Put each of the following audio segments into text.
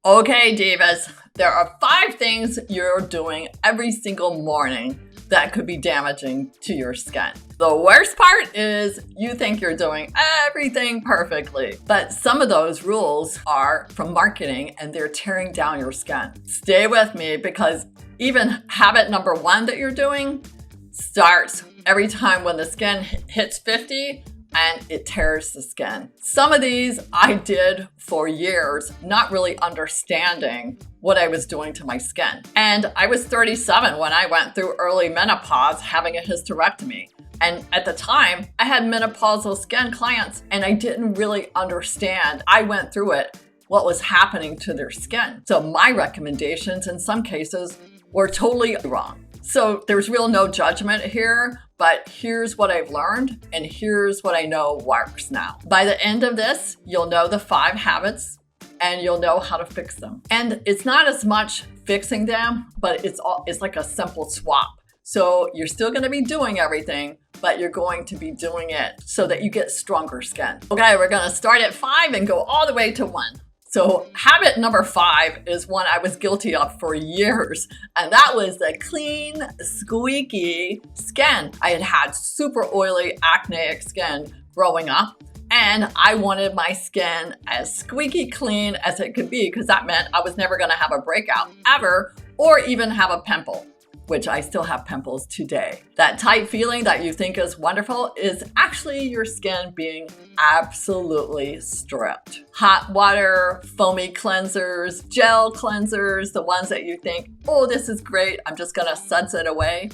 Okay, divas, there are 5 things you're doing every single morning that could be damaging to your skin. The worst part is you think you're doing everything perfectly, but some of those rules are from marketing and they're tearing down your skin. Stay with me because even habit number 1 that you're doing starts every time when the skin hits 50 and it tears the skin. Some of these I did for years, not really understanding what I was doing to my skin. And I was 37 when I went through early menopause having a hysterectomy. And at the time, I had menopausal skin clients and I didn't really understand. I went through it, what was happening to their skin. So my recommendations in some cases were totally wrong. So there's real no judgment here, but here's what I've learned and here's what I know works now. By the end of this, you'll know the 5 habits and you'll know how to fix them. And it's not as much fixing them, but it's like a simple swap. So you're still gonna be doing everything, but you're going to be doing it so that you get stronger skin. Okay, we're gonna start at 5 and go all the way to 1. So habit number 5 is one I was guilty of for years, and that was the clean, squeaky skin. I had had super oily, acneic skin growing up, and I wanted my skin as squeaky clean as it could be because that meant I was never gonna have a breakout ever or even have a pimple, which I still have pimples today. That tight feeling that you think is wonderful is actually your skin being absolutely stripped. Hot water, foamy cleansers, gel cleansers, the ones that you think, oh, this is great, I'm just gonna suds it away.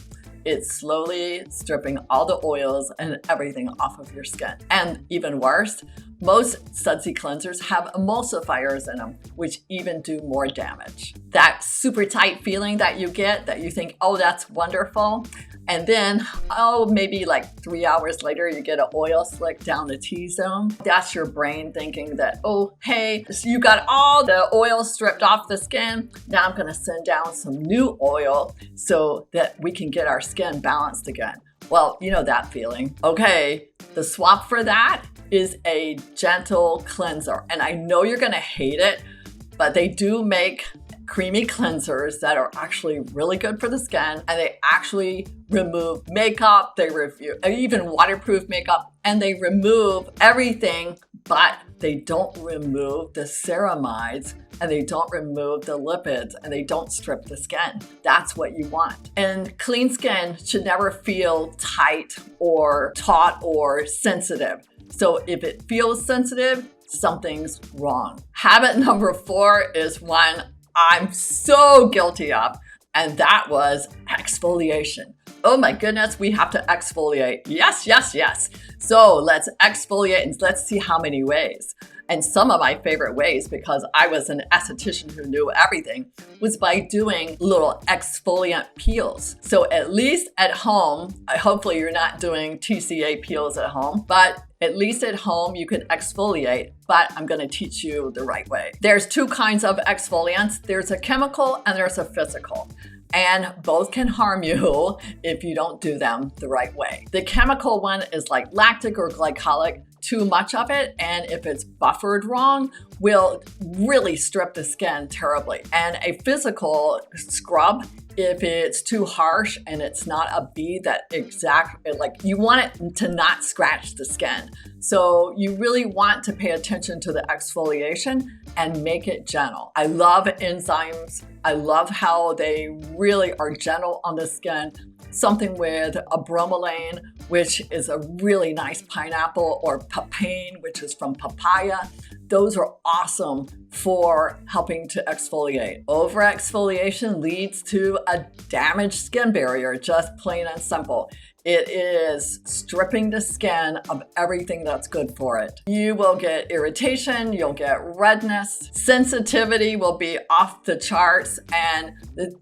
It's slowly stripping all the oils and everything off of your skin. And even worse, most sudsy cleansers have emulsifiers in them, which even do more damage. That super tight feeling that you get that you think, oh, that's wonderful. And then, maybe like 3 hours later, you get an oil slick down the T-zone. That's your brain thinking that, oh, hey, so you got all the oil stripped off the skin. Now I'm gonna send down some new oil so that we can get our skin balanced again. Well, you know that feeling. Okay, the swap for that is a gentle cleanser. And I know you're gonna hate it, but they do make creamy cleansers that are actually really good for the skin, and they actually remove makeup, they even waterproof makeup, and they remove everything, but they don't remove the ceramides, and they don't remove the lipids, and they don't strip the skin. That's what you want. And clean skin should never feel tight or taut or sensitive. So if it feels sensitive, something's wrong. Habit number 4 is one I'm so guilty of, and that was exfoliation. Oh my goodness, we have to exfoliate. Yes, yes, yes. So let's exfoliate and let's see how many ways. And some of my favorite ways, because I was an esthetician who knew everything, was by doing little exfoliant peels. So at least at home, hopefully you're not doing TCA peels at home, but at least at home you can exfoliate, but I'm gonna teach you the right way. There's 2 kinds of exfoliants. There's a chemical and there's a physical. And both can harm you if you don't do them the right way. The chemical one is like lactic or glycolic. Too much of it, and if it's buffered wrong, will really strip the skin terribly. And a physical scrub, if it's too harsh and it's not a bead that you want it to not scratch the skin. So you really want to pay attention to the exfoliation and make it gentle. I love enzymes. I love how they really are gentle on the skin. Something with a bromelain, which is a really nice pineapple, or papain, which is from papaya. Those are awesome for helping to exfoliate. Over-exfoliation leads to a damaged skin barrier, just plain and simple. It is stripping the skin of everything that's good for it. You will get irritation, you'll get redness, sensitivity will be off the charts, and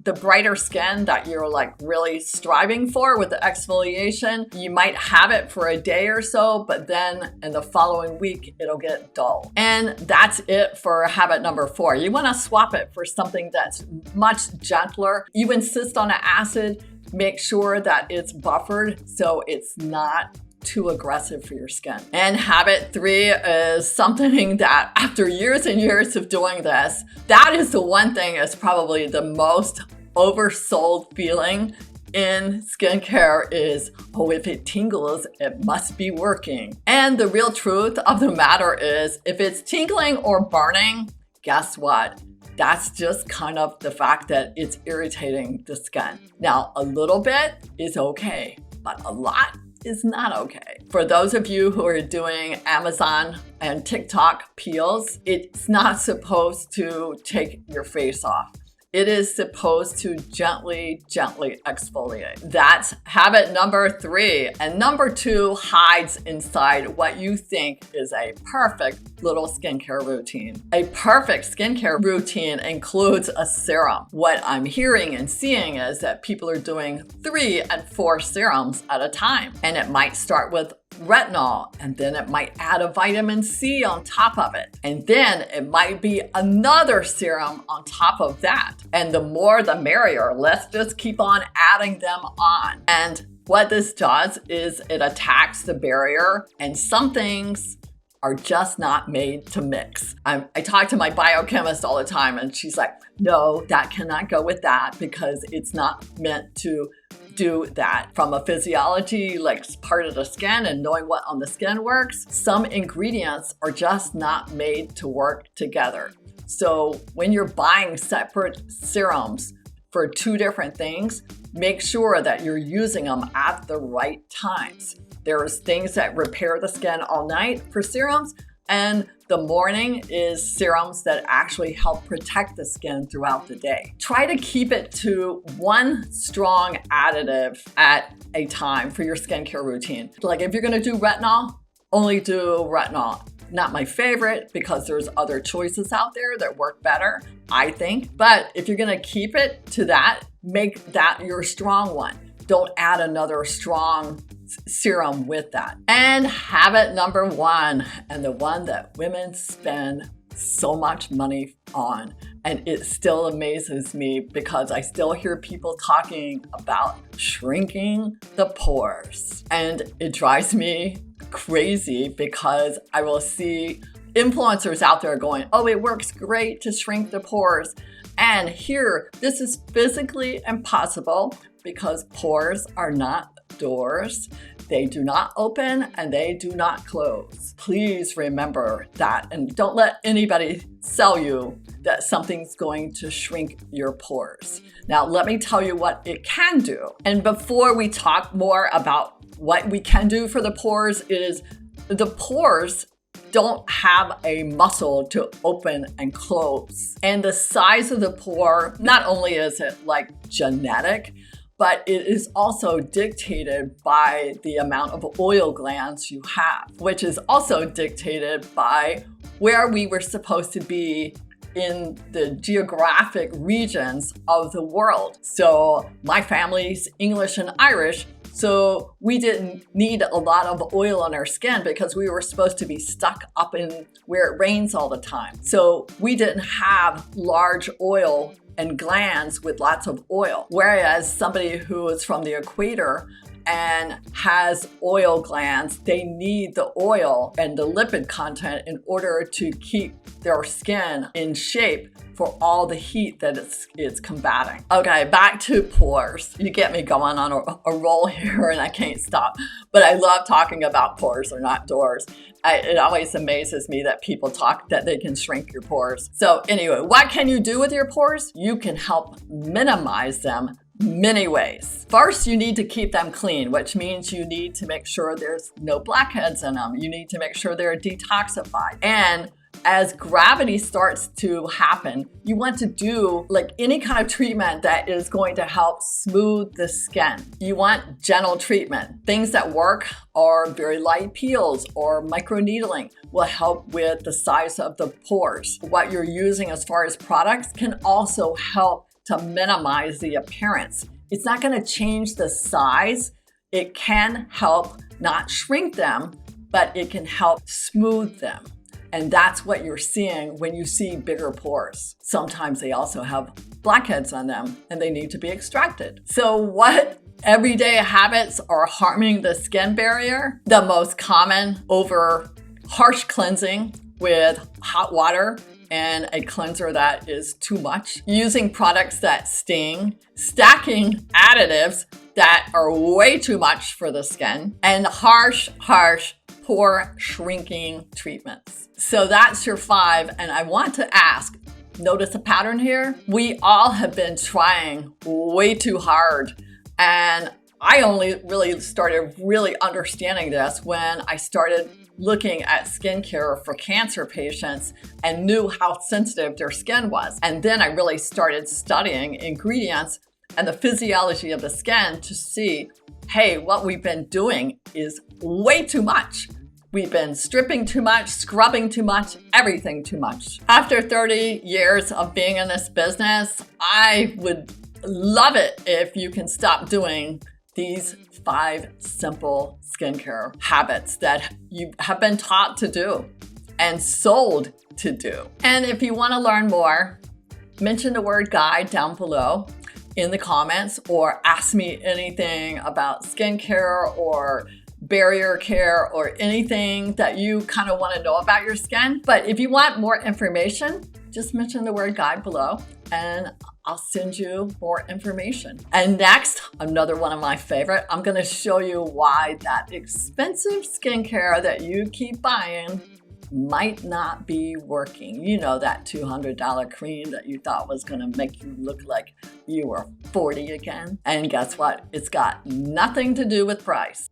the brighter skin that you're like really striving for with the exfoliation, you might have it for a day or so, but then in the following week, it'll get dull. And that's it for habit number 4. You wanna swap it for something that's much gentler. You insist on an acid, make sure that it's buffered so it's not too aggressive for your skin. And habit 3 is something that after years and years of doing this, that is the one thing that's probably the most oversold feeling in skincare is, oh, if it tingles, it must be working. And the real truth of the matter is, if it's tingling or burning, guess what? That's just kind of the fact that it's irritating the skin. Now, a little bit is okay, but a lot is not okay. For those of you who are doing Amazon and TikTok peels, it's not supposed to take your face off. It is supposed to gently exfoliate. That's habit number 3. And number 2 hides inside what you think is a perfect little skincare routine. A perfect skincare routine includes a serum. What I'm hearing and seeing is that people are doing 3 and 4 serums at a time. And it might start with retinol, and then it might add a vitamin C on top of it. And then it might be another serum on top of that. And the more the merrier. Let's just keep on adding them on. And what this does is it attacks the barrier, and some things are just not made to mix. I talk to my biochemist all the time, and she's like, no, that cannot go with that because it's not meant to do that. From a physiology, like part of the skin and knowing what on the skin works, some ingredients are just not made to work together. So when you're buying separate serums for 2 different things, make sure that you're using them at the right times. There's things that repair the skin all night for serums, and the morning is serums that actually help protect the skin throughout the day. Try to keep it to 1 strong additive at a time for your skincare routine. Like if you're gonna do retinol, only do retinol. Not my favorite because there's other choices out there that work better, I think. But if you're gonna keep it to that, make that your strong one. Don't add another strong serum with that. And habit number 1, and the one that women spend so much money on, and it still amazes me because I still hear people talking about shrinking the pores. And it drives me crazy because I will see influencers out there going, oh, it works great to shrink the pores. And here, this is physically impossible because pores are not doors. They do not open and they do not close. Please remember that, and don't let anybody sell you that something's going to shrink your pores. Now, let me tell you what it can do. And before we talk more about what we can do for the pores, is the pores don't have a muscle to open and close. And the size of the pore, not only is it like genetic, but it is also dictated by the amount of oil glands you have, which is also dictated by where we were supposed to be in the geographic regions of the world. So my family's English and Irish, so we didn't need a lot of oil on our skin because we were supposed to be stuck up in where it rains all the time. So we didn't have large oil and glands with lots of oil. Whereas somebody who is from the equator and has oil glands, they need the oil and the lipid content in order to keep their skin in shape for all the heat that it's combating. Okay, back to pores. You get me going on a roll here and I can't stop. But I love talking about pores, they're not doors. It always amazes me that people talk that they can shrink your pores. So anyway, what can you do with your pores? You can help minimize them many ways. First, you need to keep them clean, which means you need to make sure there's no blackheads in them. You need to make sure they're detoxified. And as gravity starts to happen, you want to do like any kind of treatment that is going to help smooth the skin. You want gentle treatment. Things that work are very light peels or microneedling will help with the size of the pores. What you're using as far as products can also help to minimize the appearance. It's not going to change the size. It can help not shrink them, but it can help smooth them. And that's what you're seeing when you see bigger pores. Sometimes they also have blackheads on them and they need to be extracted. So what everyday habits are harming the skin barrier. The most common over harsh cleansing with hot water and a cleanser that is too much, using products that sting, stacking additives that are way too much for the skin, and harsh pore shrinking treatments. So that's your 5, and I want to ask, notice a pattern here? We all have been trying way too hard, and I only really started understanding this when I started looking at skincare for cancer patients and knew how sensitive their skin was. And then I really started studying ingredients and the physiology of the skin to see, hey, what we've been doing is way too much. We've been stripping too much, scrubbing too much, everything too much. After 30 years of being in this business, I would love it if you can stop doing these 5 simple skincare habits that you have been taught to do and sold to do. And if you want to learn more, mention the word guide down below in the comments, or ask me anything about skincare or barrier care or anything that you kind of want to know about your skin. But if you want more information, just mention the word guide below and I'll send you more information. And next, another one of my favorite, I'm going to show you why that expensive skincare that you keep buying might not be working. You know, that $200 cream that you thought was going to make you look like you were 40 again. And guess what? It's got nothing to do with price.